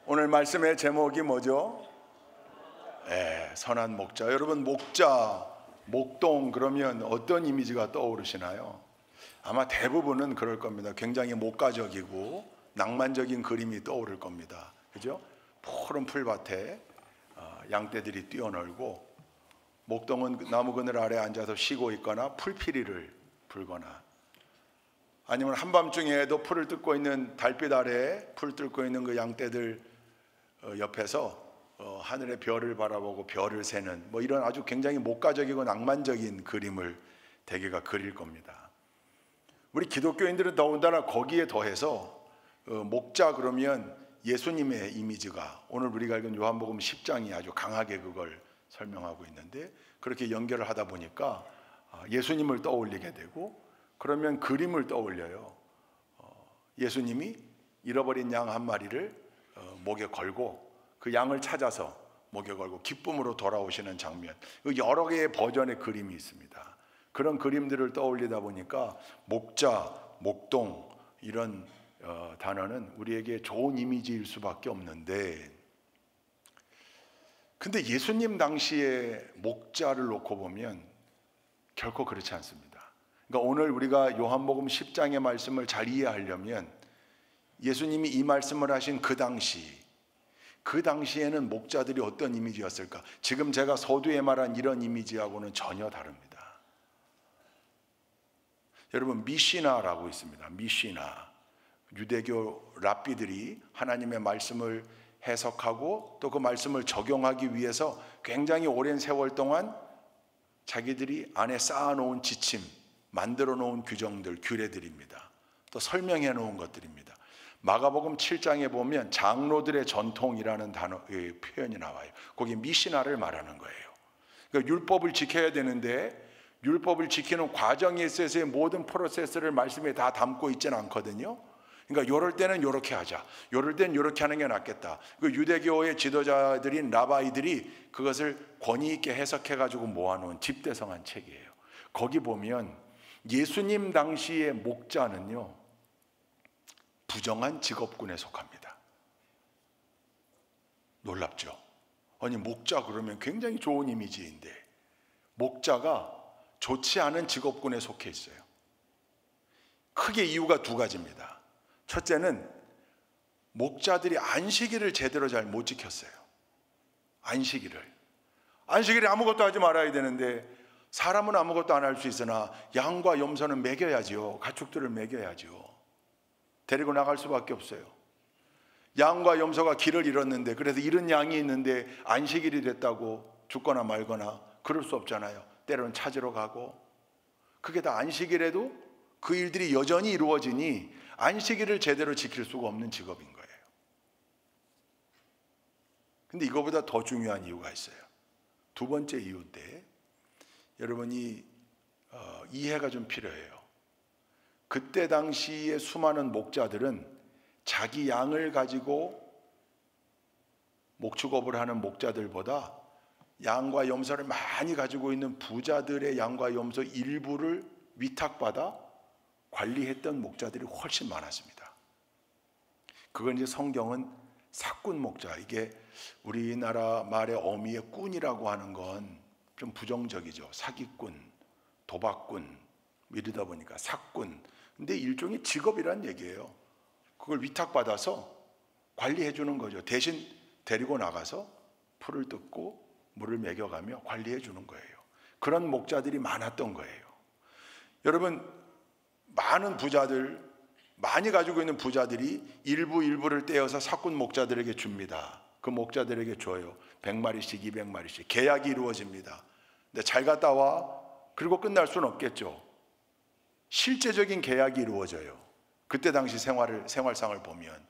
오늘 말씀의 제목이 뭐죠? 선한 목자. 여러분, 목자, 목동 그러면 어떤 이미지가 떠오르시나요? 아마 대부분은 그럴 겁니다. 굉장히 목가적이고 낭만적인 그림이 떠오를 겁니다. 그죠? 푸른 풀밭에 양떼들이 뛰어놀고, 목동은 나무 그늘 아래 앉아서 쉬고 있거나 풀피리를 불거나, 아니면 한밤중에도 풀을 뜯고 있는 달빛 아래에 풀 뜯고 있는 그 양떼들 옆에서 하늘의 별을 바라보고 별을 세는 이런 아주 굉장히 목가적이고 낭만적인 그림을 대개가 그릴 겁니다. 우리 기독교인들은 더군다나 거기에 더해서 목자 그러면 예수님의 이미지가, 오늘 우리가 읽은 요한복음 10장이 아주 강하게 그걸 설명하고 있는데, 그렇게 연결을 하다 보니까 예수님을 떠올리게 되고, 그러면 그림을 떠올려요. 예수님이 잃어버린 양 한 마리를 목에 걸고 그 양을 찾아서 목에 걸고 기쁨으로 돌아오시는 장면, 여러 개의 버전의 그림이 있습니다. 그런 그림들을 떠올리다 보니까 목자, 목동 이런 단어는 우리에게 좋은 이미지일 수밖에 없는데, 근데 예수님 당시에 목자를 놓고 보면 결코 그렇지 않습니다. 그러니까 오늘 우리가 요한복음 10장의 말씀을 잘 이해하려면 예수님이 이 말씀을 하신 그 당시에는 목자들이 어떤 이미지였을까? 지금 제가 서두에 말한 이런 이미지하고는 전혀 다릅니다. 여러분, 미시나라고 있습니다. 미시나. 유대교 랍비들이 하나님의 말씀을 해석하고 또 그 말씀을 적용하기 위해서 굉장히 오랜 세월 동안 자기들이 안에 쌓아놓은 지침, 만들어 놓은 규정들, 규례들입니다. 또 설명해 놓은 것들입니다. 마가복음 7장에 보면 장로들의 전통이라는 단어의 표현이 나와요. 거기 미시나를 말하는 거예요. 그러니까 율법을 지켜야 되는데 율법을 지키는 과정에 있어서의 모든 프로세스를 말씀에 다 담고 있지는 않거든요. 그러니까 요럴 때는 요렇게 하자, 요럴 때는 요렇게 하는 게 낫겠다. 그 유대교의 지도자들인 라바이들이 그것을 권위 있게 해석해가지고 모아놓은 집대성한 책이에요. 거기 보면 예수님 당시의 목자는요, 부정한 직업군에 속합니다. 놀랍죠? 아니, 목자 그러면 굉장히 좋은 이미지인데 목자가 좋지 않은 직업군에 속해 있어요. 크게 이유가 두 가지입니다. 첫째는 목자들이 안식일을 제대로 잘 못 지켰어요. 안식일에 아무것도 하지 말아야 되는데 사람은 아무것도 안 할 수 있으나 양과 염소는 먹여야지요. 가축들을 먹여야지요. 데리고 나갈 수밖에 없어요. 양과 염소가 길을 잃었는데, 그래서 잃은 양이 있는데 안식일이 됐다고 죽거나 말거나 그럴 수 없잖아요. 때로는 찾으러 가고. 그게 다 안식일에도 그 일들이 여전히 이루어지니 안식일을 제대로 지킬 수가 없는 직업인 거예요. 근데 이거보다 더 중요한 이유가 있어요. 두 번째 이유인데, 여러분이 이해가 좀 필요해요. 그때 당시에 수많은 목자들은 자기 양을 가지고 목축업을 하는 목자들보다 양과 염소를 많이 가지고 있는 부자들의 양과 염소 일부를 위탁받아 관리했던 목자들이 훨씬 많았습니다. 그건 이제 성경은 사꾼 목자, 이게 우리나라 말의 어미의 꾼이라고 하는 건 좀 부정적이죠. 사기꾼, 도박꾼 이러다 보니까 사꾼. 근데 일종의 직업이란 얘기예요. 그걸 위탁받아서 관리해 주는 거죠. 대신 데리고 나가서 풀을 뜯고 물을 먹여가며 관리해 주는 거예요. 그런 목자들이 많았던 거예요. 여러분, 많은 부자들, 많이 가지고 있는 부자들이 일부를 떼어서 사꾼 목자들에게 줍니다. 그 목자들에게 줘요. 100마리씩 200마리씩 계약이 이루어집니다. 근데 잘 갔다 와, 그리고 끝날 수는 없겠죠. 실제적인 계약이 이루어져요. 그때 당시 생활상을 보면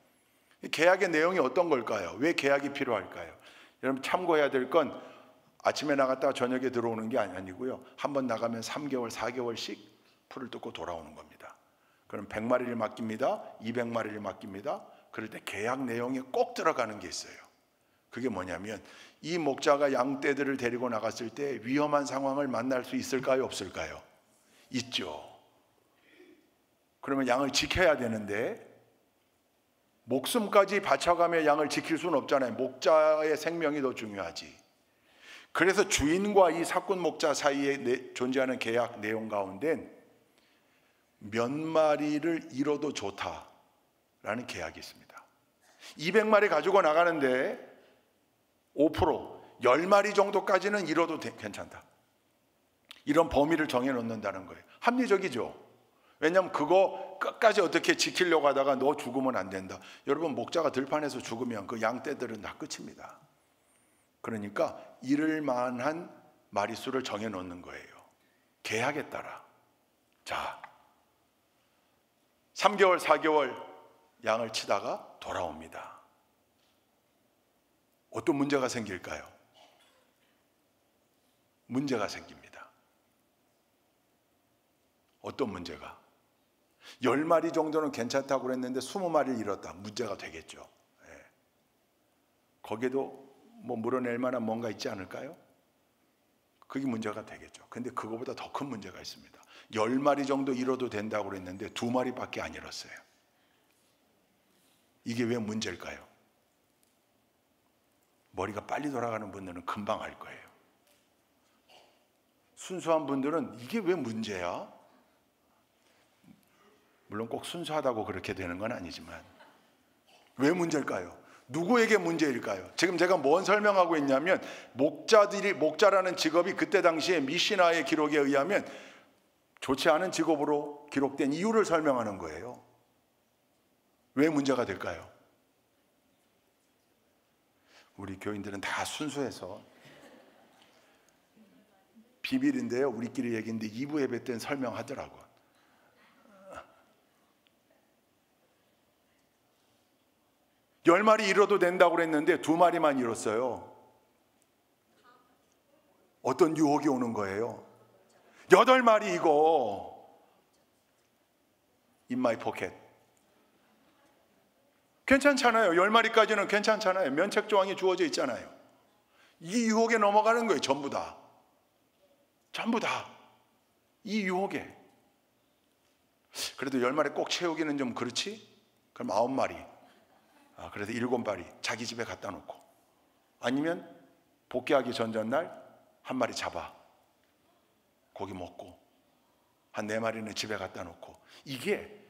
계약의 내용이 어떤 걸까요? 왜 계약이 필요할까요? 여러분, 참고해야 될 건 아침에 나갔다가 저녁에 들어오는 게 아니고요, 한번 나가면 3개월, 4개월씩 풀을 뜯고 돌아오는 겁니다. 그럼 100마리를 맡깁니다. 200마리를 맡깁니다. 그럴 때 계약 내용에 꼭 들어가는 게 있어요. 그게 뭐냐면, 이 목자가 양떼들을 데리고 나갔을 때 위험한 상황을 만날 수 있을까요? 없을까요? 있죠. 그러면 양을 지켜야 되는데 목숨까지 바쳐가며 양을 지킬 수는 없잖아요. 목자의 생명이 더 중요하지. 그래서 주인과 이 사꾼 목자 사이에 존재하는 계약 내용 가운데 몇 마리를 잃어도 좋다라는 계약이 있습니다. 200마리 가지고 나가는데 5%, 10마리 정도까지는 잃어도 괜찮다. 이런 범위를 정해놓는다는 거예요. 합리적이죠. 왜냐하면 그거 끝까지 어떻게 지키려고 하다가 너 죽으면 안 된다. 여러분, 목자가 들판에서 죽으면 그 양떼들은 다 끝입니다. 그러니까 잃을 만한 마리수를 정해놓는 거예요. 계약에 따라. 자, 3개월, 4개월 양을 치다가 돌아옵니다. 어떤 문제가 생길까요? 문제가 생깁니다. 어떤 문제가? 10마리 정도는 괜찮다고 그랬는데 20마리를 잃었다. 문제가 되겠죠. 예. 거기에도 뭐 물어낼 만한 뭔가 있지 않을까요? 그게 문제가 되겠죠. 근데 그거보다 더 큰 문제가 있습니다. 10마리 정도 잃어도 된다고 그랬는데 2마리밖에 안 잃었어요. 이게 왜 문제일까요? 머리가 빨리 돌아가는 분들은 금방 알 거예요. 순수한 분들은 이게 왜 문제야? 물론 꼭 순수하다고 그렇게 되는 건 아니지만 왜 문제일까요? 누구에게 문제일까요? 지금 제가 뭔 설명하고 있냐면 목자라는 직업이 그때 당시에 미시나의 기록에 의하면 좋지 않은 직업으로 기록된 이유를 설명하는 거예요. 왜 문제가 될까요? 우리 교인들은 다 순수해서 비밀인데요. 우리끼리 얘기인데 2부 예배 때는 설명하더라고. 열 마리 잃어도 된다고 그랬는데 2마리만 잃었어요. 어떤 유혹이 오는 거예요? 8마리 이거 in my pocket. 괜찮잖아요. 10마리까지는 괜찮잖아요. 면책 조항이 주어져 있잖아요. 이 유혹에 넘어가는 거예요. 전부 다. 전부 다. 이 유혹에. 그래도 10마리 꼭 채우기는 좀 그렇지? 그럼 9마리. 그래서 7마리 자기 집에 갖다 놓고, 아니면 복귀하기 전날 한 마리 잡아 고기 먹고 한 4마리는 집에 갖다 놓고. 이게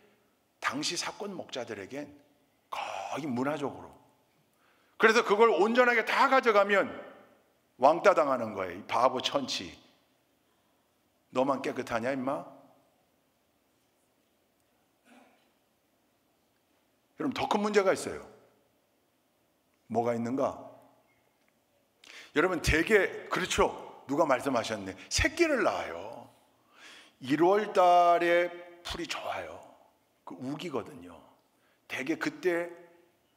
당시 사건 목자들에겐 거의 문화적으로. 그래서 그걸 온전하게 다 가져가면 왕따 당하는 거예요. 이 바보 천치. 너만 깨끗하냐 임마? 그럼 더 큰 문제가 있어요. 뭐가 있는가? 여러분, 대개 그렇죠. 누가 말씀하셨네. 새끼를 낳아요. 1월 달에 풀이 좋아요. 그 우기거든요. 대개 그때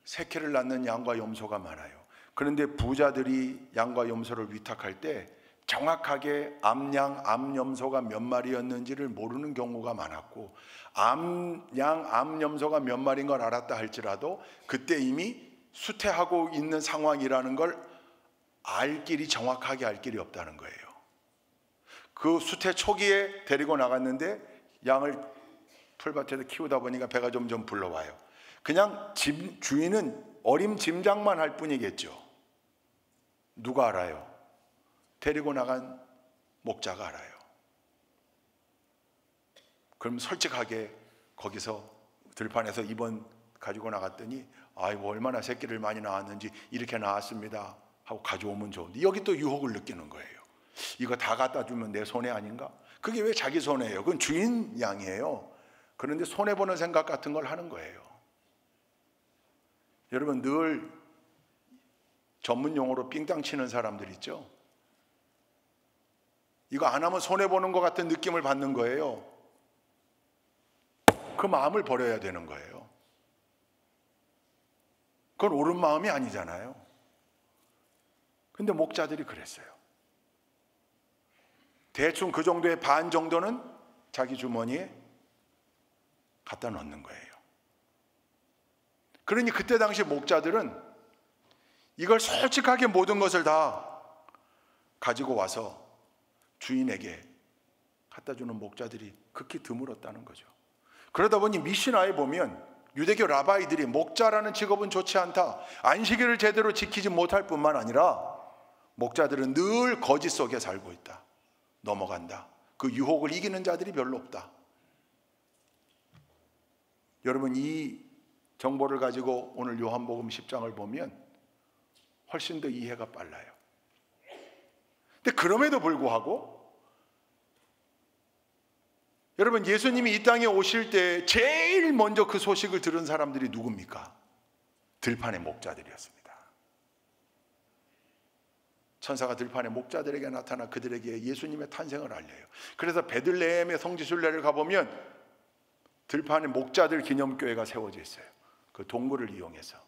새끼를 낳는 양과 염소가 많아요. 그런데 부자들이 양과 염소를 위탁할 때 정확하게 암양, 암염소가 몇 마리였는지를 모르는 경우가 많았고, 암양, 암염소가 몇 마리인 걸 알았다 할지라도 그때 이미 수태하고 있는 상황이라는 걸 알 길이, 정확하게 알 길이 없다는 거예요. 그 수태 초기에 데리고 나갔는데 양을 풀밭에서 키우다 보니까 배가 점점 불러와요. 그냥 주인은 어림짐작만 할 뿐이겠죠. 누가 알아요? 데리고 나간 목자가 알아요. 그럼 솔직하게 거기서 들판에서 이번 가지고 나갔더니 아이고 얼마나 새끼를 많이 낳았는지 이렇게 낳았습니다 하고 가져오면 좋은데, 여기 또 유혹을 느끼는 거예요. 이거 다 갖다 주면 내 손해 아닌가? 그게 왜 자기 손해예요? 그건 주인 양이에요. 그런데 손해보는 생각 같은 걸 하는 거예요. 여러분, 늘 전문 용어로 삥땅 치는 사람들 있죠? 이거 안 하면 손해보는 것 같은 느낌을 받는 거예요. 그 마음을 버려야 되는 거예요. 그건 옳은 마음이 아니잖아요. 근데 목자들이 그랬어요. 대충 그 정도의 반 정도는 자기 주머니에 갖다 넣는 거예요. 그러니 그때 당시 목자들은 이걸 솔직하게 모든 것을 다 가지고 와서 주인에게 갖다 주는 목자들이 극히 드물었다는 거죠. 그러다 보니 미시나에 보면 유대교 라바이들이 목자라는 직업은 좋지 않다, 안식일을 제대로 지키지 못할 뿐만 아니라 목자들은 늘 거짓 속에 살고 있다, 넘어간다, 그 유혹을 이기는 자들이 별로 없다. 여러분, 이 정보를 가지고 오늘 요한복음 10장을 보면 훨씬 더 이해가 빨라요. 근데 그럼에도 불구하고 여러분, 예수님이 이 땅에 오실 때 제일 먼저 그 소식을 들은 사람들이 누굽니까? 들판의 목자들이었습니다. 천사가 들판의 목자들에게 나타나 그들에게 예수님의 탄생을 알려요. 그래서 베들레헴의 성지순례를 가보면 들판의 목자들 기념교회가 세워져 있어요. 그 동굴을 이용해서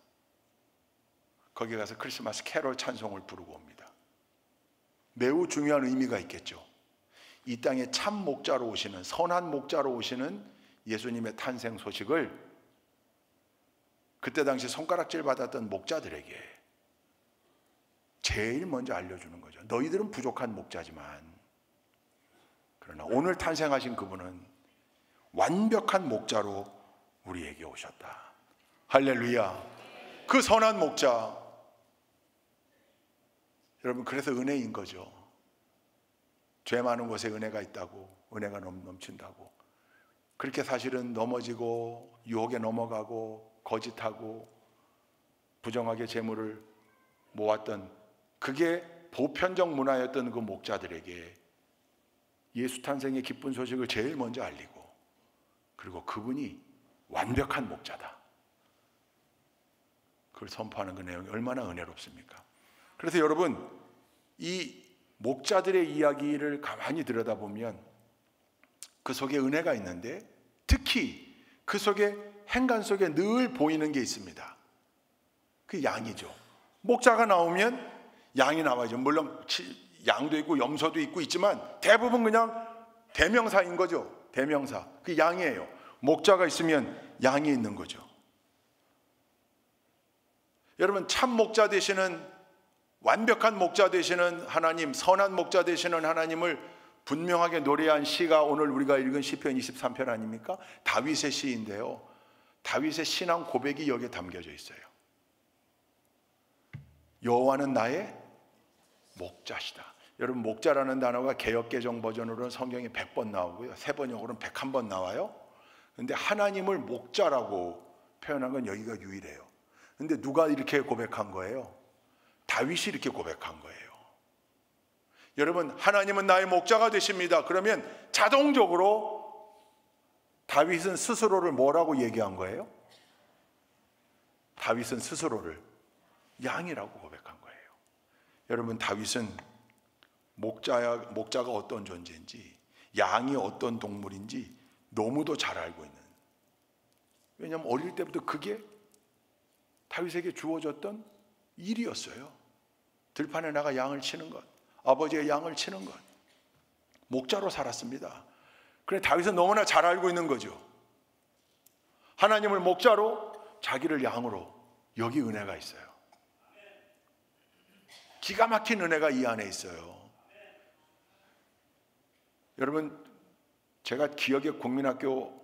거기 가서 크리스마스 캐롤 찬송을 부르고 옵니다. 매우 중요한 의미가 있겠죠. 이 땅에 참 목자로 오시는, 선한 목자로 오시는 예수님의 탄생 소식을 그때 당시 손가락질 받았던 목자들에게 제일 먼저 알려주는 거죠. 너희들은 부족한 목자지만 그러나 오늘 탄생하신 그분은 완벽한 목자로 우리에게 오셨다. 할렐루야. 그 선한 목자, 여러분, 그래서 은혜인 거죠. 죄 많은 곳에 은혜가 있다고, 은혜가 넘친다고. 그렇게 사실은 넘어지고 유혹에 넘어가고 거짓하고 부정하게 재물을 모았던, 그게 보편적 문화였던 그 목자들에게 예수 탄생의 기쁜 소식을 제일 먼저 알리고, 그리고 그분이 완벽한 목자다, 그걸 선포하는 그 내용이 얼마나 은혜롭습니까? 그래서 여러분, 이 목자들의 이야기를 가만히 들여다보면 그 속에 은혜가 있는데, 특히 그 속에, 행간 속에 늘 보이는 게 있습니다. 그 양이죠. 목자가 나오면 양이 나와야죠. 물론 양도 있고 염소도 있고 있지만 대부분 그냥 대명사인 거죠. 대명사. 그 양이에요. 목자가 있으면 양이 있는 거죠. 여러분, 참 목자 되시는, 완벽한 목자 되시는 하나님, 선한 목자 되시는 하나님을 분명하게 노래한 시가 오늘 우리가 읽은 시편 23편 아닙니까? 다윗의 시인데요, 다윗의 신앙 고백이 여기에 담겨져 있어요. 여호와는 나의 목자시다. 여러분, 목자라는 단어가 개역개정 버전으로는 성경에 100번 나오고요, 세번역으로는 101번 나와요. 그런데 하나님을 목자라고 표현한 건 여기가 유일해요. 근데 누가 이렇게 고백한 거예요? 다윗이 이렇게 고백한 거예요. 여러분, 하나님은 나의 목자가 되십니다. 그러면 자동적으로 다윗은 스스로를 뭐라고 얘기한 거예요? 다윗은 스스로를 양이라고 고백한 거예요. 여러분, 다윗은 목자가 어떤 존재인지, 양이 어떤 동물인지 너무도 잘 알고 있는, 왜냐하면 어릴 때부터 그게 다윗에게 주어졌던 일이었어요. 들판에 나가 양을 치는 것, 아버지의 양을 치는 것, 목자로 살았습니다. 그래, 다윗은 너무나 잘 알고 있는 거죠. 하나님을 목자로, 자기를 양으로. 여기 은혜가 있어요. 기가 막힌 은혜가 이 안에 있어요. 여러분, 제가 기억에 국민학교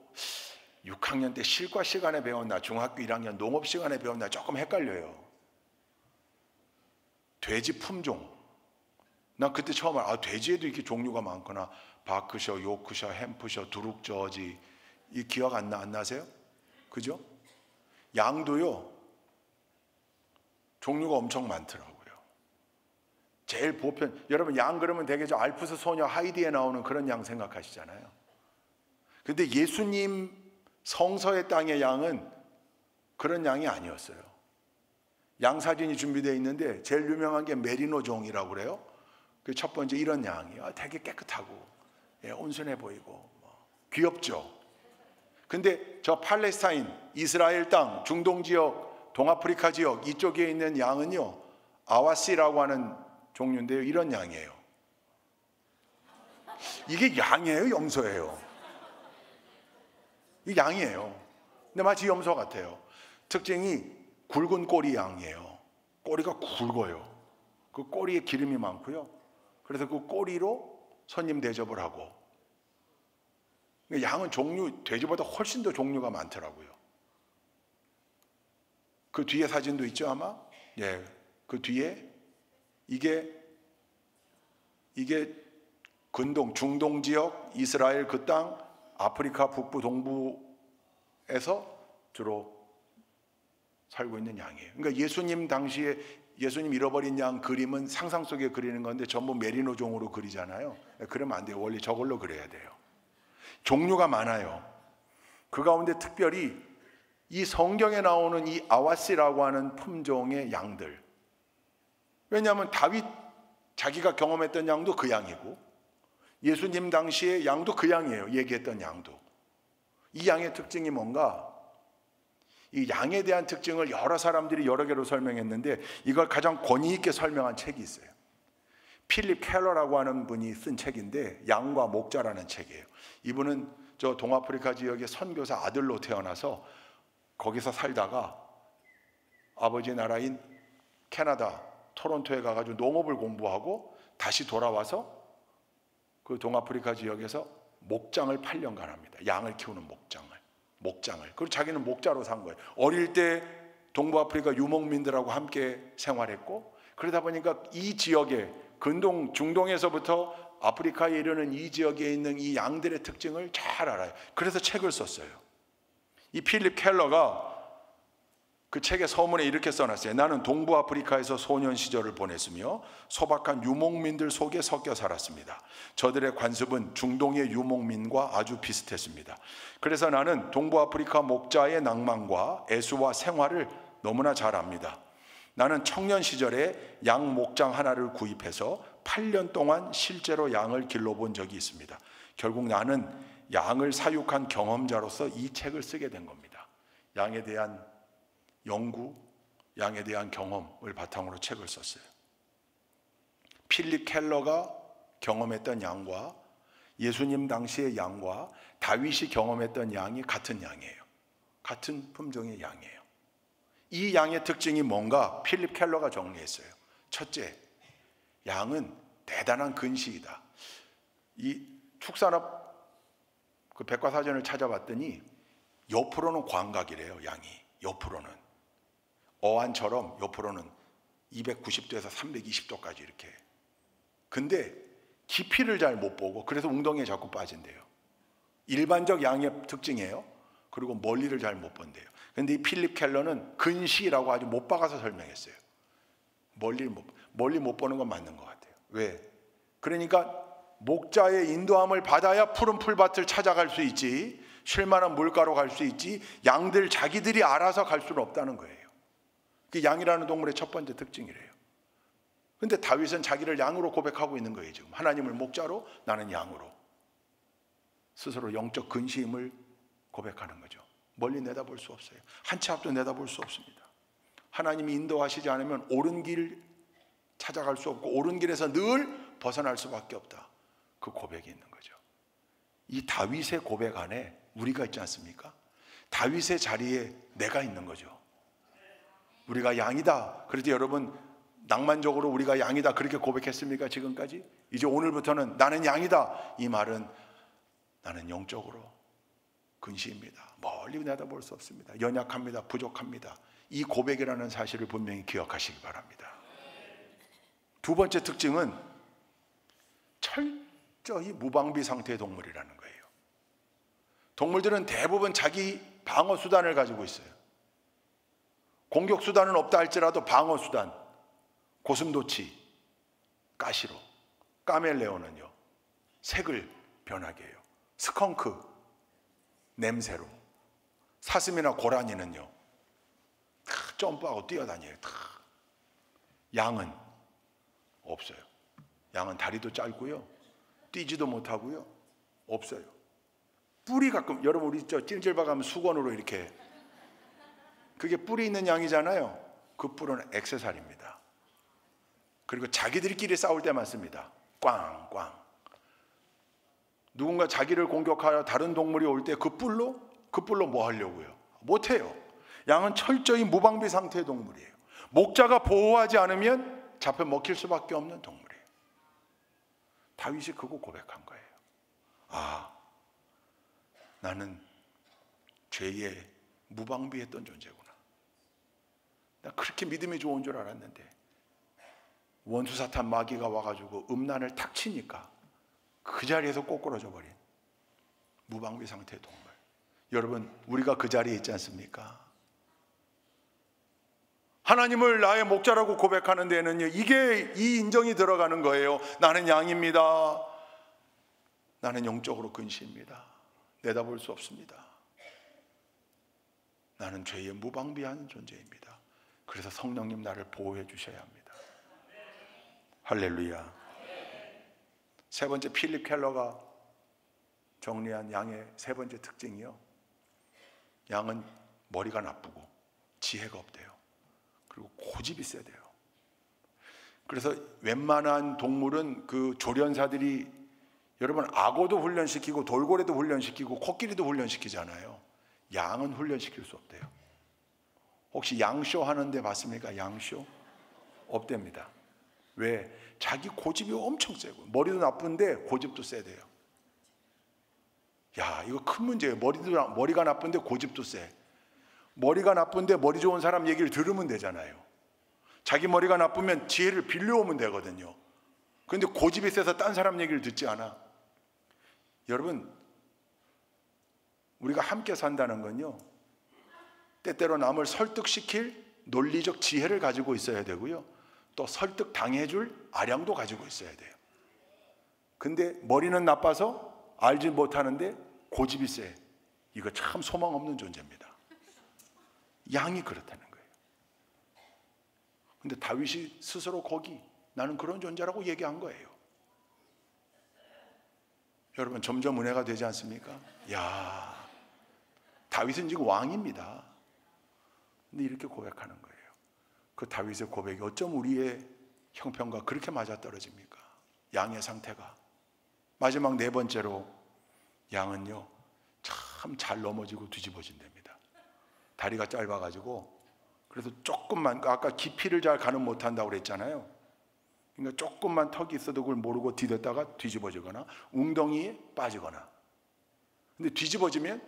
6학년 때 실과 시간에 배웠나, 중학교 1학년 농업 시간에 배웠나 조금 헷갈려요. 돼지 품종. 난 그때 처음 돼지에도 이렇게 종류가 많구나. 바크셔, 요크셔, 햄프셔, 두룩 저지. 이 기억 안 나세요? 그죠? 양도요, 종류가 엄청 많더라고요. 제일 보편, 여러분, 양 그러면 되게 저 알프스 소녀 하이디에 나오는 그런 양 생각하시잖아요. 근데 예수님 성서의 땅의 양은 그런 양이 아니었어요. 양 사진이 준비되어 있는데 제일 유명한 게 메리노 종이라고 그래요. 그 첫 번째 이런 양이요, 되게 깨끗하고 온순해 보이고 귀엽죠. 근데 저 팔레스타인, 이스라엘 땅, 중동 지역, 동아프리카 지역 이쪽에 있는 양은요, 아와시라고 하는 종류인데요, 이런 양이에요. 이게 양이에요, 염소예요? 이 양이에요. 근데 마치 염소 같아요. 특징이 굵은 꼬리 양이에요. 꼬리가 굵어요. 그 꼬리에 기름이 많고요. 그래서 그 꼬리로 손님 대접을 하고. 양은 종류, 돼지보다 훨씬 더 종류가 많더라고요. 그 뒤에 사진도 있죠 아마? 예, 그 뒤에 이게 근동, 중동 지역, 이스라엘 그 땅, 아프리카 북부 동부에서 주로 살고 있는 양이에요. 그러니까 예수님 당시에 예수님 잃어버린 양 그림은 상상 속에 그리는 건데 전부 메리노 종으로 그리잖아요. 그러면 안 돼요. 원래 저걸로 그려야 돼요. 종류가 많아요. 그 가운데 특별히 이 성경에 나오는 이 아와시라고 하는 품종의 양들, 왜냐하면 다윗 자기가 경험했던 양도 그 양이고 예수님 당시의 양도 그 양이에요. 얘기했던 양도. 이 양의 특징이 뭔가, 이 양에 대한 특징을 여러 사람들이 여러 개로 설명했는데 이걸 가장 권위 있게 설명한 책이 있어요. 필립 켈러라고 하는 분이 쓴 책인데 양과 목자라는 책이에요. 이분은 저 동아프리카 지역의 선교사 아들로 태어나서 거기서 살다가 아버지 나라인 캐나다 토론토에 가가지고 농업을 공부하고 다시 돌아와서 그 동아프리카 지역에서 목장을 8년간 합니다. 양을 키우는 목장을. 그리고 자기는 목자로 산 거예요. 어릴 때 동부아프리카 유목민들하고 함께 생활했고, 그러다 보니까 이 지역에 근동, 중동에서부터 아프리카에 이르는 이 지역에 있는 이 양들의 특징을 잘 알아요. 그래서 책을 썼어요. 이 필립 켈러가 그 책의 서문에 이렇게 써놨어요. 나는 동부아프리카에서 소년 시절을 보냈으며 소박한 유목민들 속에 섞여 살았습니다. 저들의 관습은 중동의 유목민과 아주 비슷했습니다. 그래서 나는 동부아프리카 목자의 낭만과 애수와 생활을 너무나 잘 압니다. 나는 청년 시절에 양 목장 하나를 구입해서 8년 동안 실제로 양을 길러본 적이 있습니다. 결국 나는 양을 사육한 경험자로서 이 책을 쓰게 된 겁니다. 양에 대한 연구, 양에 대한 경험을 바탕으로 책을 썼어요. 필립 켈러가 경험했던 양과 예수님 당시의 양과 다윗이 경험했던 양이 같은 양이에요. 같은 품종의 양이에요. 이 양의 특징이 뭔가 필립 켈러가 정리했어요. 첫째, 양은 대단한 근시이다. 이 축산업 그 백과사전을 찾아봤더니 옆으로는 광각이래요. 양이 옆으로는 어안처럼 옆으로는 290도에서 320도까지 이렇게. 근데 깊이를 잘 못 보고 그래서 웅덩이에 자꾸 빠진대요. 일반적 양의 특징이에요. 그리고 멀리를 잘 못 본대요. 근데 이 필립 켈러는 근시라고 아주 못 박아서 설명했어요. 멀리 못 보는 건 맞는 것 같아요. 왜? 그러니까 목자의 인도함을 받아야 푸른 풀밭을 찾아갈 수 있지, 쉴만한 물가로 갈 수 있지, 양들 자기들이 알아서 갈 수는 없다는 거예요. 그게 양이라는 동물의 첫 번째 특징이래요. 근데 다윗은 자기를 양으로 고백하고 있는 거예요. 지금 하나님을 목자로, 나는 양으로. 스스로 영적 근시임을 고백하는 거죠. 멀리 내다볼 수 없어요. 한 치 앞도 내다볼 수 없습니다. 하나님이 인도하시지 않으면 옳은 길 찾아갈 수 없고 옳은 길에서 늘 벗어날 수밖에 없다. 그 고백이 있는 거죠. 이 다윗의 고백 안에 우리가 있지 않습니까? 다윗의 자리에 내가 있는 거죠. 우리가 양이다. 그래도 여러분 낭만적으로 우리가 양이다 그렇게 고백했습니까? 지금까지? 이제 오늘부터는 나는 양이다. 이 말은 나는 영적으로 근시입니다. 멀리 내다볼 수 없습니다. 연약합니다. 부족합니다. 이 고백이라는 사실을 분명히 기억하시기 바랍니다. 두 번째 특징은 철저히 무방비 상태의 동물이라는 거예요. 동물들은 대부분 자기 방어 수단을 가지고 있어요. 공격 수단은 없다 할지라도 방어 수단, 고슴도치, 까시로, 까멜레온은요 색을 변하게 해요. 스컹크, 냄새로. 사슴이나 고라니는요 다 점프하고 뛰어다녀요. 다. 양은 없어요. 양은 다리도 짧고요, 뛰지도 못하고요, 없어요. 뿔이 가끔, 여러분 우리 저 찜질방 가면 수건으로 이렇게, 그게 뿔이 있는 양이잖아요. 그 뿔은 액세서리입니다. 그리고 자기들끼리 싸울 때만 씁니다. 꽝꽝. 누군가 자기를 공격하여 다른 동물이 올 때 그 뿔로 뭐 하려고요? 못해요. 양은 철저히 무방비 상태의 동물이에요. 목자가 보호하지 않으면 잡혀 먹힐 수밖에 없는 동물이에요. 다윗이 그거 고백한 거예요. 아, 나는 죄에 무방비했던 존재구나. 그렇게 믿음이 좋은 줄 알았는데 원수 사탄 마귀가 와가지고 음란을 탁 치니까 그 자리에서 꼬꾸라져 버린 무방비 상태의 동물. 여러분, 우리가 그 자리에 있지 않습니까? 하나님을 나의 목자라고 고백하는 데는요, 이게 이 인정이 들어가는 거예요. 나는 양입니다. 나는 영적으로 근시입니다. 내다볼 수 없습니다. 나는 죄의 무방비한 존재입니다. 그래서 성령님 나를 보호해 주셔야 합니다. 할렐루야. 세 번째, 필립 켈러가 정리한 양의 세 번째 특징이요, 양은 머리가 나쁘고 지혜가 없대요. 그리고 고집이 세대요. 그래서 웬만한 동물은 그 조련사들이, 여러분, 악어도 훈련시키고 돌고래도 훈련시키고 코끼리도 훈련시키잖아요. 양은 훈련시킬 수 없대요. 혹시 양쇼 하는데 봤습니까? 양쇼? 없답니다. 왜? 자기 고집이 엄청 세고 머리도 나쁜데 고집도 세대요. 야, 이거 큰 문제예요. 머리가 나쁜데 고집도 세. 머리가 나쁜데 머리 좋은 사람 얘기를 들으면 되잖아요. 자기 머리가 나쁘면 지혜를 빌려오면 되거든요. 그런데 고집이 세서 딴 사람 얘기를 듣지 않아. 여러분, 우리가 함께 산다는 건요, 때때로 남을 설득시킬 논리적 지혜를 가지고 있어야 되고요, 또 설득 당해줄 아량도 가지고 있어야 돼요. 근데 머리는 나빠서 알지 못하는데 고집이 세. 이거 참 소망 없는 존재입니다. 양이 그렇다는 거예요. 근데 다윗이 스스로 거기 나는 그런 존재라고 얘기한 거예요. 여러분, 점점 은혜가 되지 않습니까? 야, 다윗은 지금 왕입니다. 근데 이렇게 고백하는 거예요. 그 다윗의 고백이 어쩜 우리의 형편과 그렇게 맞아떨어집니까? 양의 상태가. 마지막 네 번째로, 양은요 참 잘 넘어지고 뒤집어진답니다. 다리가 짧아가지고, 그래서 조금만, 아까 깊이를 잘 가늠 못한다고 그랬잖아요. 그러니까 조금만 턱이 있어도 그걸 모르고 디뎠다가 뒤집어지거나 웅덩이에 빠지거나. 근데 뒤집어지면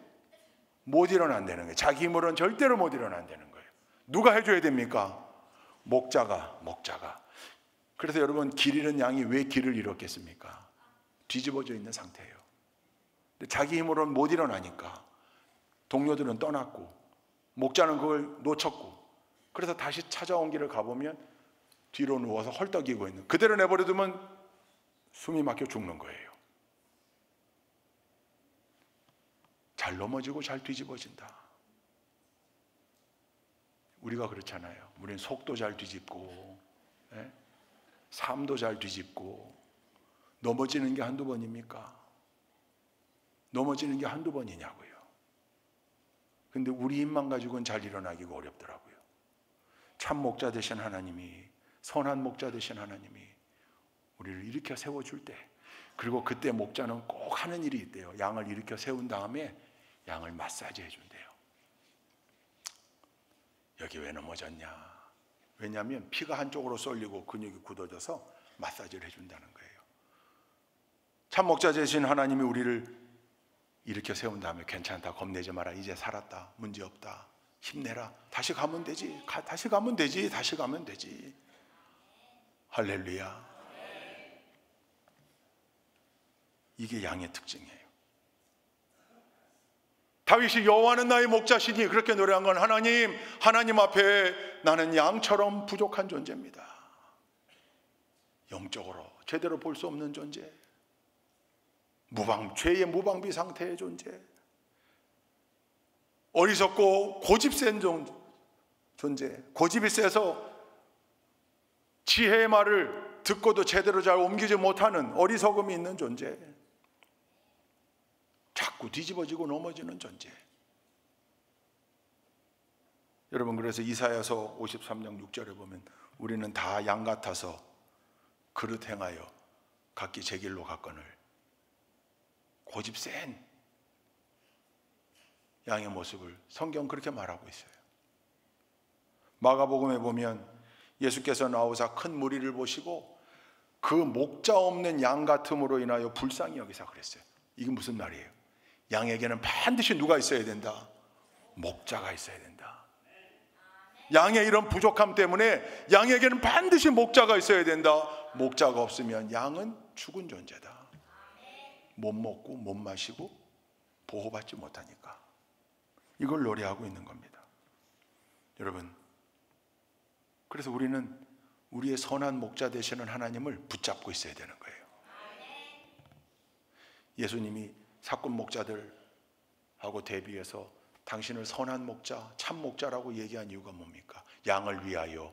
못 일어난다는 거예요. 자기 힘으로는 절대로 못 일어난다는 거예요. 누가 해줘야 됩니까? 목자가. 그래서 여러분, 길 잃은 양이 왜 길을 잃었겠습니까? 뒤집어져 있는 상태예요. 근데 자기 힘으로는 못 일어나니까 동료들은 떠났고 목자는 그걸 놓쳤고, 그래서 다시 찾아온 길을 가보면 뒤로 누워서 헐떡이고 있는, 그대로 내버려두면 숨이 막혀 죽는 거예요. 잘 넘어지고 잘 뒤집어진다. 우리가 그렇잖아요. 우리는 속도 잘 뒤집고, 삶도 잘 뒤집고. 넘어지는 게 한두 번입니까? 넘어지는 게 한두 번이냐고요. 근데 우리 힘만 가지고는 잘 일어나기가 어렵더라고요. 참 목자 되신 하나님이, 선한 목자 되신 하나님이 우리를 일으켜 세워줄 때, 그리고 그때 목자는 꼭 하는 일이 있대요. 양을 일으켜 세운 다음에 양을 마사지 해준대요. 여기 왜 넘어졌냐? 왜냐하면 피가 한쪽으로 쏠리고 근육이 굳어져서 마사지를 해준다는 거예요. 참 목자 되신 하나님이 우리를 일으켜 세운 다음에 괜찮다, 겁내지 마라, 이제 살았다, 문제없다, 힘내라, 다시 가면 되지, 다시 가면 되지. 할렐루야. 이게 양의 특징이에요. 다윗이 여호와는 나의 목자시니 그렇게 노래한 건, 하나님 앞에 나는 양처럼 부족한 존재입니다. 영적으로 제대로 볼 수 없는 존재, 죄의 무방비 상태의 존재, 어리석고 고집 센 존재, 고집이 세서 지혜의 말을 듣고도 제대로 잘 옮기지 못하는 어리석음이 있는 존재, 자꾸 뒤집어지고 넘어지는 존재. 여러분, 그래서 이사야서 53장 6절에 보면 우리는 다 양 같아서 그릇 행하여 각기 제 길로 갔거늘. 고집 센 양의 모습을 성경 그렇게 말하고 있어요. 마가복음에 보면 예수께서 나오사 큰 무리를 보시고 그 목자 없는 양 같음으로 인하여 불쌍히 여기사 그랬어요. 이게 무슨 말이에요? 양에게는 반드시 누가 있어야 된다? 목자가 있어야 된다. 양의 이런 부족함 때문에 양에게는 반드시 목자가 있어야 된다. 목자가 없으면 양은 죽은 존재다. 못 먹고 못 마시고 보호받지 못하니까. 이걸 노래하고 있는 겁니다. 여러분, 그래서 우리는 우리의 선한 목자 되시는 하나님을 붙잡고 있어야 되는 거예요. 예수님이 사꾼 목자들하고 대비해서 당신을 선한 목자, 참 목자라고 얘기한 이유가 뭡니까? 양을 위하여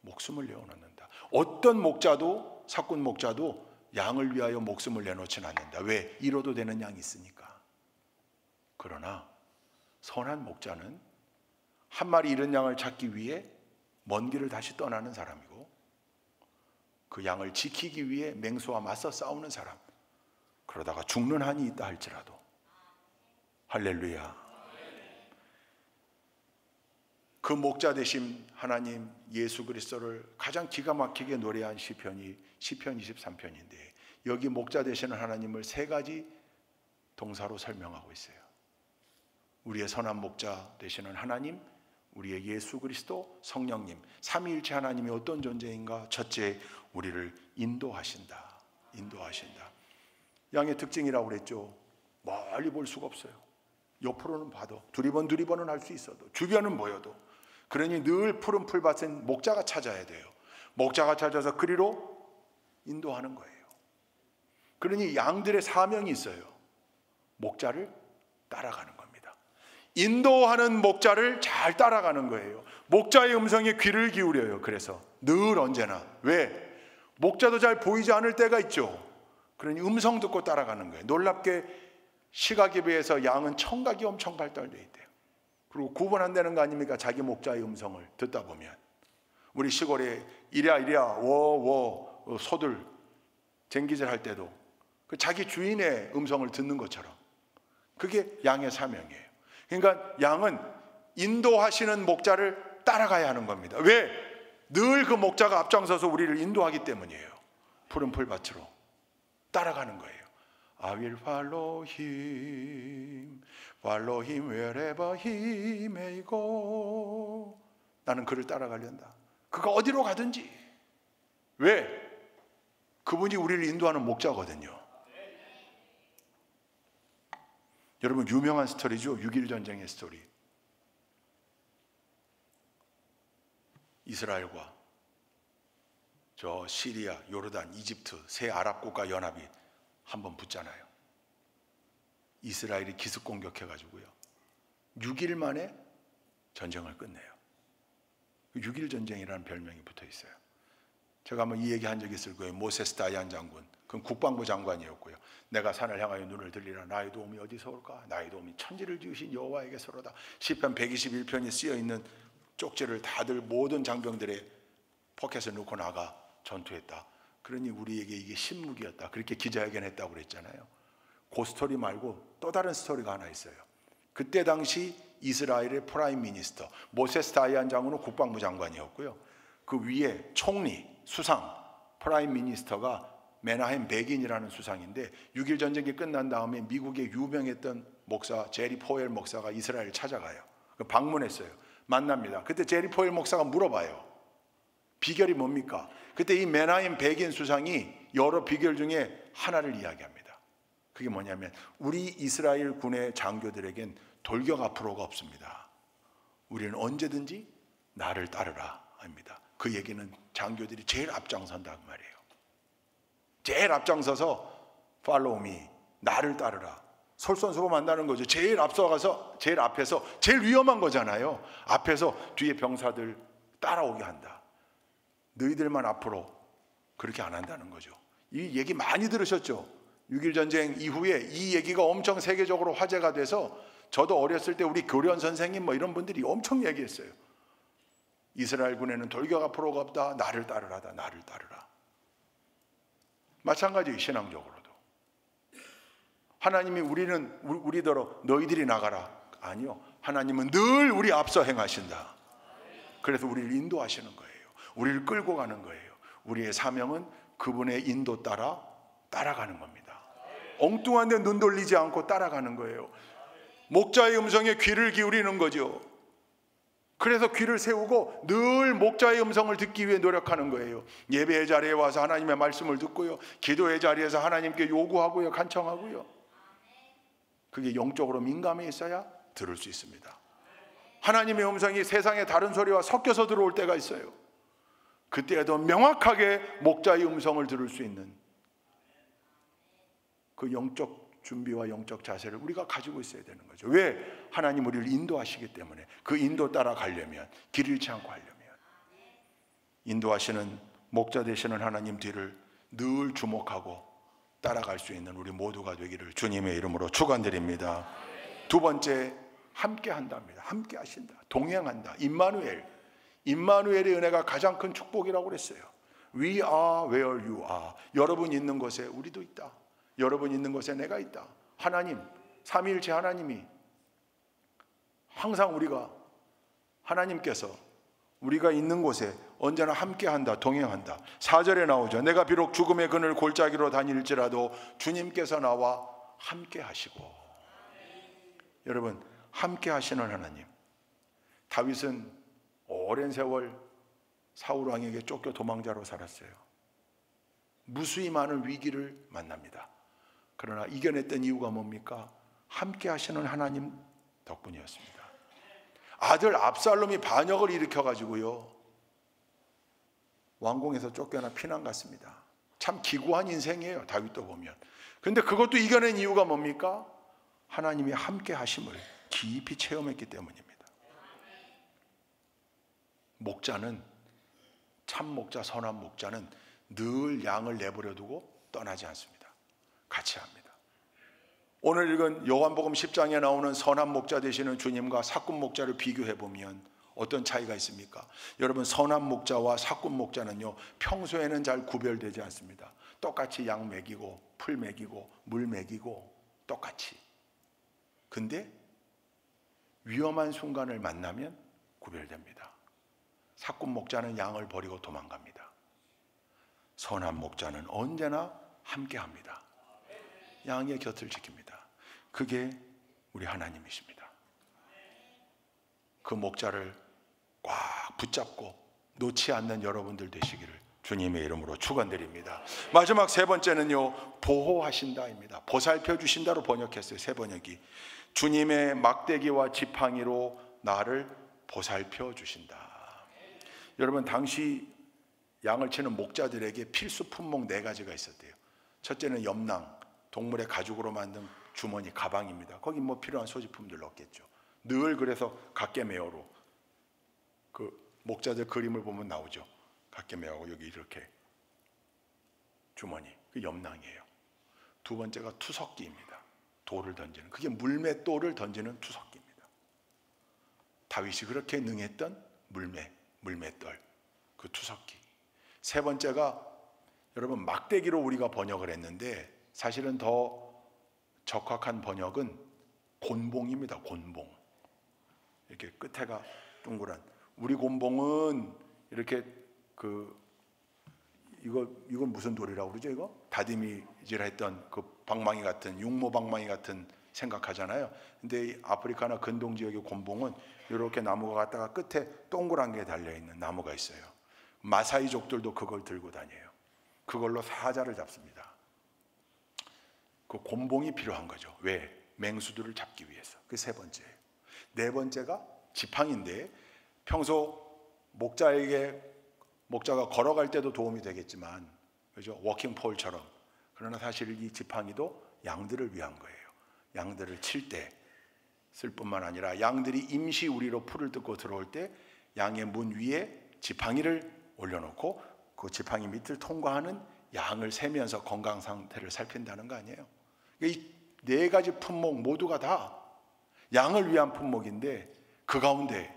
목숨을 내어놓는다. 어떤 목자도, 사꾼 목자도 양을 위하여 목숨을 내놓지는 않는다. 왜? 잃어도 되는 양이 있으니까. 그러나 선한 목자는 한 마리 잃은 양을 찾기 위해 먼 길을 다시 떠나는 사람이고, 그 양을 지키기 위해 맹수와 맞서 싸우는 사람, 그러다가 죽는 한이 있다 할지라도. 할렐루야. 그 목자 되심 하나님 예수 그리스도를 가장 기가 막히게 노래한 시편이 시편 23편인데, 여기 목자 되시는 하나님을 세 가지 동사로 설명하고 있어요. 우리의 선한 목자 되시는 하나님, 우리의 예수 그리스도, 성령님, 삼위일체 하나님이 어떤 존재인가? 첫째, 우리를 인도하신다. 인도하신다. 양의 특징이라고 그랬죠. 멀리 볼 수가 없어요. 옆으로는 봐도 두리번은 할 수 있어도 주변은 보여도, 그러니 늘 푸른 풀밭은 목자가 찾아야 돼요. 목자가 찾아서 그리로 인도하는 거예요. 그러니 양들의 사명이 있어요. 목자를 따라가는 겁니다. 인도하는 목자를 잘 따라가는 거예요. 목자의 음성에 귀를 기울여요. 그래서 늘 언제나. 왜? 목자도 잘 보이지 않을 때가 있죠. 그러니 음성 듣고 따라가는 거예요. 놀랍게 시각에 비해서 양은 청각이 엄청 발달되어 있대요. 그리고 구분 안 되는 거 아닙니까? 자기 목자의 음성을 듣다 보면. 우리 시골에 이랴 워워 소들 쟁기질 할 때도 그 자기 주인의 음성을 듣는 것처럼, 그게 양의 사명이에요. 그러니까 양은 인도하시는 목자를 따라가야 하는 겁니다. 왜? 늘 그 목자가 앞장서서 우리를 인도하기 때문이에요. 푸른 풀밭으로 따라가는 거예요. I will follow him, follow him wherever he may go. 나는 그를 따라가련다. 그가 어디로 가든지. 왜? 그분이 우리를 인도하는 목자거든요. 여러분, 유명한 스토리죠. 6.1 전쟁의 스토리. 이스라엘과 저 시리아, 요르단, 이집트 세 아랍 국가 연합이 한번 붙잖아요. 이스라엘이 기습 공격해가지고요, 6일 만에 전쟁을 끝내요. 6.1 전쟁이라는 별명이 붙어 있어요. 제가 한번 이 얘기 한 적이 있을 거예요. 모세스 다이안 장군, 그건 국방부 장관이었고요. 내가 산을 향하여 눈을 들리라. 나의 도움이 어디서 올까? 나의 도움이 천지를 지으신 여호와에게서로다. 시편 121편이 쓰여있는 쪽지를 다들 모든 장병들의 포켓에 넣고 나가 전투했다. 그러니 우리에게 이게 신무기였다. 그렇게 기자회견했다고 그랬잖아요. 그 스토리 말고 또 다른 스토리가 하나 있어요. 그때 당시 이스라엘의 프라임 미니스터, 모세스 다이안 장군은 국방부 장관이었고요. 그 위에 총리, 수상, 프라임 미니스터가 메나헴 베긴이라는 수상인데, 6.1 전쟁이 끝난 다음에 미국의 유명했던 목사 제리 포엘 목사가 이스라엘을 찾아가요. 방문했어요. 만납니다. 그때 제리 포엘 목사가 물어봐요. 비결이 뭡니까? 그때 이 메나헴 베긴 수상이 여러 비결 중에 하나를 이야기합니다. 그게 뭐냐면, 우리 이스라엘 군의 장교들에겐 돌격 앞으로가 없습니다. 우리는 언제든지 나를 따르라 합니다. 그 얘기는 장교들이 제일 앞장선다 그 말이에요. 제일 앞장서서 follow me, 나를 따르라. 솔선수범한다는 거죠. 제일 앞서가서 제일 앞에서, 제일 위험한 거잖아요. 앞에서 뒤에 병사들 따라오게 한다. 너희들만 앞으로. 그렇게 안 한다는 거죠. 이 얘기 많이 들으셨죠? 6.1 전쟁 이후에 이 얘기가 엄청 세계적으로 화제가 돼서, 저도 어렸을 때 우리 교련 선생님 뭐 이런 분들이 엄청 얘기했어요. 이스라엘 군에는 돌격 앞으로가 없다. 나를 따르라다. 나를 따르라. 마찬가지 신앙적으로도 하나님이 우리더러 너희들이 나가라. 아니요. 하나님은 늘 우리 앞서 행하신다. 그래서 우리를 인도하시는 거예요. 우리를 끌고 가는 거예요. 우리의 사명은 그분의 인도 따라 따라가는 겁니다. 엉뚱한 데 눈 돌리지 않고 따라가는 거예요. 목자의 음성에 귀를 기울이는 거죠. 그래서 귀를 세우고 늘 목자의 음성을 듣기 위해 노력하는 거예요. 예배의 자리에 와서 하나님의 말씀을 듣고요, 기도의 자리에서 하나님께 요구하고요, 간청하고요. 그게 영적으로 민감해 있어야 들을 수 있습니다. 하나님의 음성이 세상의 다른 소리와 섞여서 들어올 때가 있어요. 그때에도 명확하게 목자의 음성을 들을 수 있는 그 영적 준비와 영적 자세를 우리가 가지고 있어야 되는 거죠. 왜? 하나님 우리를 인도하시기 때문에. 그 인도 따라 가려면, 길 잃지 않고 하려면, 인도하시는 목자 되시는 하나님 뒤를 늘 주목하고 따라갈 수 있는 우리 모두가 되기를 주님의 이름으로 축원드립니다. 두 번째, 함께 한답니다. 함께 하신다, 동행한다. 임마누엘의 은혜가 가장 큰 축복이라고 그랬어요. We are where you are. 여러분 있는 곳에 우리도 있다. 여러분 있는 곳에 내가 있다. 하나님, 삼위일체 하나님이 항상 하나님께서 우리가 있는 곳에 언제나 함께한다, 동행한다. 4절에 나오죠. 내가 비록 죽음의 그늘 골짜기로 다닐지라도 주님께서 나와 함께하시고. 여러분, 함께하시는 하나님. 다윗은 오랜 세월 사울 왕에게 쫓겨 도망자로 살았어요. 무수히 많은 위기를 만납니다. 그러나 이겨냈던 이유가 뭡니까? 함께 하시는 하나님 덕분이었습니다. 아들 압살롬이 반역을 일으켜가지고요, 왕궁에서 쫓겨나 피난 갔습니다. 참 기구한 인생이에요, 다윗도 보면. 그런데 그것도 이겨낸 이유가 뭡니까? 하나님이 함께 하심을 깊이 체험했기 때문입니다. 목자는, 참 목자, 선한 목자는 늘 양을 내버려 두고 떠나지 않습니다. 같이 합니다. 오늘 읽은 요한복음 10장에 나오는 선한 목자 되시는 주님과 사꾼 목자를 비교해 보면 어떤 차이가 있습니까? 여러분, 선한 목자와 사꾼 목자는요, 평소에는 잘 구별되지 않습니다. 똑같이 양 먹이고 풀 먹이고 물 먹이고 똑같이. 근데 위험한 순간을 만나면 구별됩니다. 사꾼 목자는 양을 버리고 도망갑니다. 선한 목자는 언제나 함께합니다. 양의 곁을 지킵니다. 그게 우리 하나님이십니다. 그 목자를 꽉 붙잡고 놓지 않는 여러분들 되시기를 주님의 이름으로 축원드립니다. 마지막 세 번째는요, 보호하신다입니다. 보살펴 주신다로 번역했어요. 세 번역이. 주님의 막대기와 지팡이로 나를 보살펴 주신다. 여러분, 당시 양을 치는 목자들에게 필수 품목 4가지가 있었대요. 첫째는 염낭, 동물의 가죽으로 만든 주머니, 가방입니다. 거기 뭐 필요한 소지품들 넣겠죠. 늘 그래서 각개매어로, 그 목자들 그림을 보면 나오죠. 각개매어고 여기 이렇게 주머니, 그 염낭이에요. 두 번째가 투석기입니다. 돌을 던지는, 그게 물맷돌을 던지는 투석기입니다. 다윗이 그렇게 능했던 물맷돌, 그 투석기. 세 번째가, 여러분, 막대기로 우리가 번역을 했는데 사실은 더 적확한 번역은 곤봉입니다. 곤봉. 이렇게 끝에가 둥그란. 우리 곤봉은 이렇게 이건 무슨 돌이라고 그러죠? 이거 다디미질했던 그 방망이 같은, 육모 방망이 같은 생각하잖아요. 근데 아프리카나 근동 지역의 곤봉은 이렇게 나무가 갖다가 끝에 동그란 게 달려 있는 나무가 있어요. 마사이족들도 그걸 들고 다녀요. 그걸로 사자를 잡습니다. 그 곤봉이 필요한 거죠. 왜? 맹수들을 잡기 위해서. 그 세 번째예요. 네 번째가 지팡인데, 평소 목자가 걸어갈 때도 도움이 되겠지만, 그죠? 워킹폴처럼. 그러나 사실 이 지팡이도 양들을 위한 거예요. 양들을 칠 때 쓸 뿐만 아니라 양들이 임시 우리로 풀을 뜯고 들어올 때 양의 문 위에 지팡이를 올려놓고 그 지팡이 밑을 통과하는 양을 세면서 건강 상태를 살핀다는 거 아니에요. 이 4가지 품목 모두가 다 양을 위한 품목인데, 그 가운데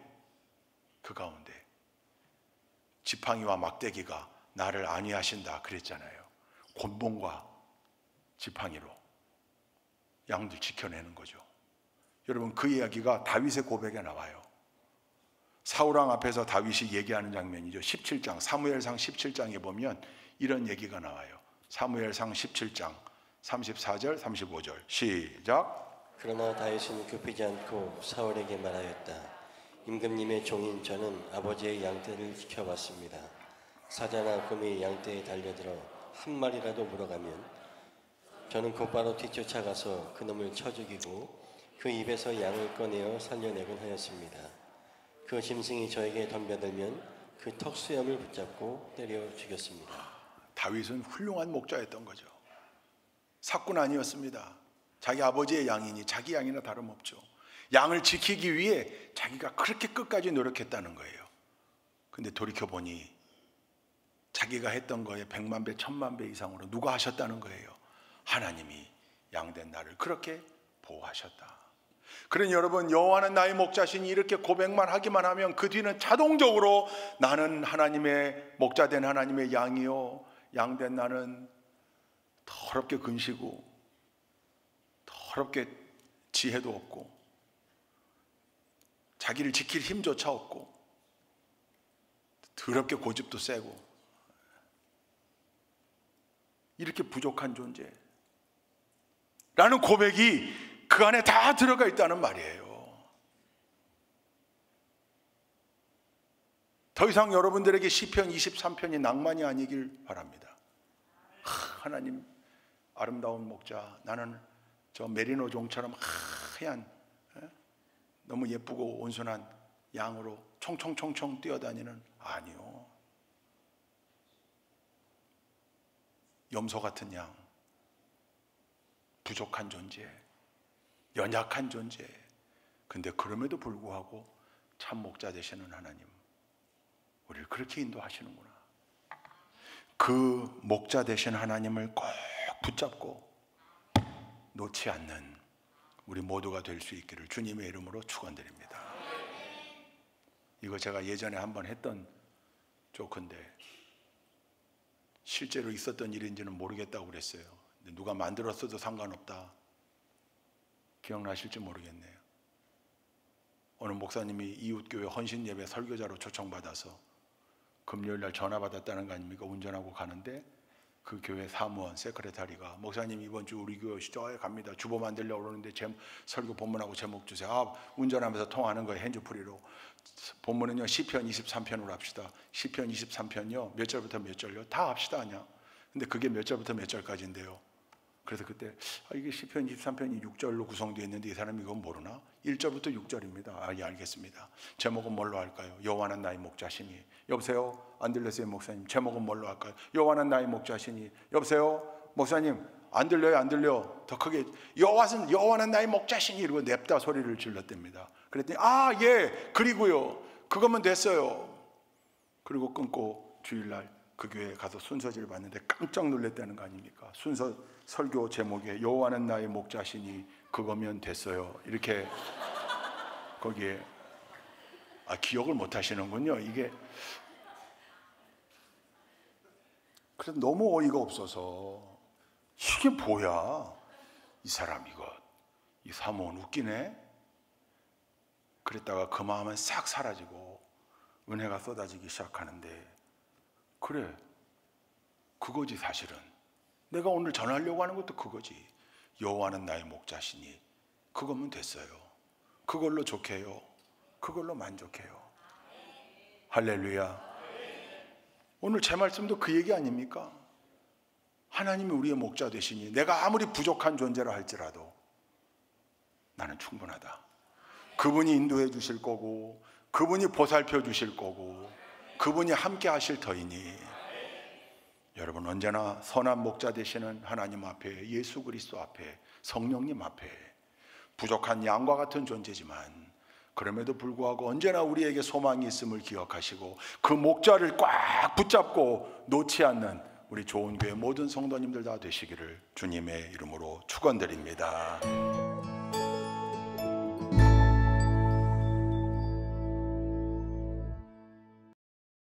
지팡이와 막대기가 나를 안위하신다 그랬잖아요. 곤봉과 지팡이로 양들 지켜내는 거죠. 여러분, 그 이야기가 다윗의 고백에 나와요. 사울왕 앞에서 다윗이 얘기하는 장면이죠. 17장, 사무엘상 17장에 보면 이런 얘기가 나와요. 사무엘상 17장 34절 35절 시작. 그러나 다윗은 굽히지 않고 사울에게 말하였다. 임금님의 종인 저는 아버지의 양떼를 지켜봤습니다. 사자나 곰이 양떼에 달려들어 한 마리라도 물어가면 저는 곧바로 뒤쫓아가서 그놈을 쳐 죽이고 그 입에서 양을 꺼내어 살려내곤 하였습니다. 그 짐승이 저에게 덤벼들면 그 턱수염을 붙잡고 때려 죽였습니다. 다윗은 훌륭한 목자였던 거죠. 사꾼 아니었습니다. 자기 아버지의 양이니 자기 양이나 다름없죠. 양을 지키기 위해 자기가 그렇게 끝까지 노력했다는 거예요. 근데 돌이켜보니 자기가 했던 거에 100만 배, 1000만 배 이상으로 누가 하셨다는 거예요? 하나님이 양된 나를 그렇게 보호하셨다. 그러니 여러분, 여호와는 나의 목자시니 이렇게 고백만 하기만 하면 그 뒤는 자동적으로 나는 하나님의 목자된 하나님의 양이요, 양된 나는 더럽게 근시고 더럽게 지혜도 없고 자기를 지킬 힘조차 없고 더럽게 고집도 세고 이렇게 부족한 존재 라는 고백이 그 안에 다 들어가 있다는 말이에요. 더 이상 여러분들에게 시편 23편이 낭만이 아니길 바랍니다. 하나님 아름다운 목자, 나는 저 메리노 종처럼 하얀 너무 예쁘고 온순한 양으로 총총총총 뛰어다니는, 아니요. 염소 같은 양, 부족한 존재, 연약한 존재. 근데 그럼에도 불구하고 참 목자 되시는 하나님, 우리를 그렇게 인도하시는구나. 그 목자 되신 하나님을 꼭 붙잡고 놓지 않는 우리 모두가 될 수 있기를 주님의 이름으로 축원드립니다. 이거 제가 예전에 한번 했던 조크인데 실제로 있었던 일인지는 모르겠다고 그랬어요. 근데 누가 만들었어도 상관없다. 기억나실지 모르겠네요. 어느 목사님이 이웃교회 헌신예배 설교자로 초청받아서 금요일날 전화 받았다는 거 아닙니까? 운전하고 가는데 그 교회 사무원 세크레타리가, 목사님 이번 주 우리 교회 오시죠? 갑니다. 주보 만들려고 그러는데 설교 본문하고 제목 주세요. 운전하면서 통화하는 거예요. 핸즈프리로. 본문은요 시편 23편으로 합시다. 시편 23편요 몇 절부터 몇 절요? 다 합시다. 아니야. 근데 그게 몇 절부터 몇 절까지인데요. 그래서 그때 이게 시편 23편이 6절로 구성되어 있는데 이 사람이 이건 모르나? 1절부터 6절입니다. 예, 알겠습니다. 제목은 뭘로 할까요? 여호와는 나의 목자시니. 여보세요? 안 들렸어요 목사님? 제목은 뭘로 할까요? 여호와는 나의 목자시니. 여보세요? 목사님 안 들려요? 안 들려? 더 크게, 여호와는 나의 목자시니 이러고 냅다 소리를 질렀답니다. 그랬더니 예 그리고요 그거면 됐어요. 그리고 끊고 주일날 그 교회에 가서 순서지를 봤는데 깜짝 놀랐다는 거 아닙니까? 순서 설교 제목에 여호와는 나의 목자시니 그거면 됐어요. 이렇게 거기에 기억을 못 하시는군요. 이게 그래서 너무 어이가 없어서 이게 뭐야? 이 사람 이 사모는 웃기네? 그랬다가 그 마음은 싹 사라지고 은혜가 쏟아지기 시작하는데, 그래 그거지 사실은. 내가 오늘 전하려고 하는 것도 그거지. 여호와는 나의 목자시니 그거면 됐어요. 그걸로 좋게요. 그걸로 만족해요. 할렐루야. 오늘 제 말씀도 그 얘기 아닙니까? 하나님이 우리의 목자 되시니 내가 아무리 부족한 존재라 할지라도 나는 충분하다. 그분이 인도해 주실 거고 그분이 보살펴 주실 거고 그분이 함께 하실 터이니, 여러분 언제나 선한 목자 되시는 하나님 앞에, 예수 그리스도 앞에, 성령님 앞에 부족한 양과 같은 존재지만 그럼에도 불구하고 언제나 우리에게 소망이 있음을 기억하시고 그 목자를 꽉 붙잡고 놓지 않는 우리 좋은 교회 모든 성도님들 다 되시기를 주님의 이름으로 축원드립니다.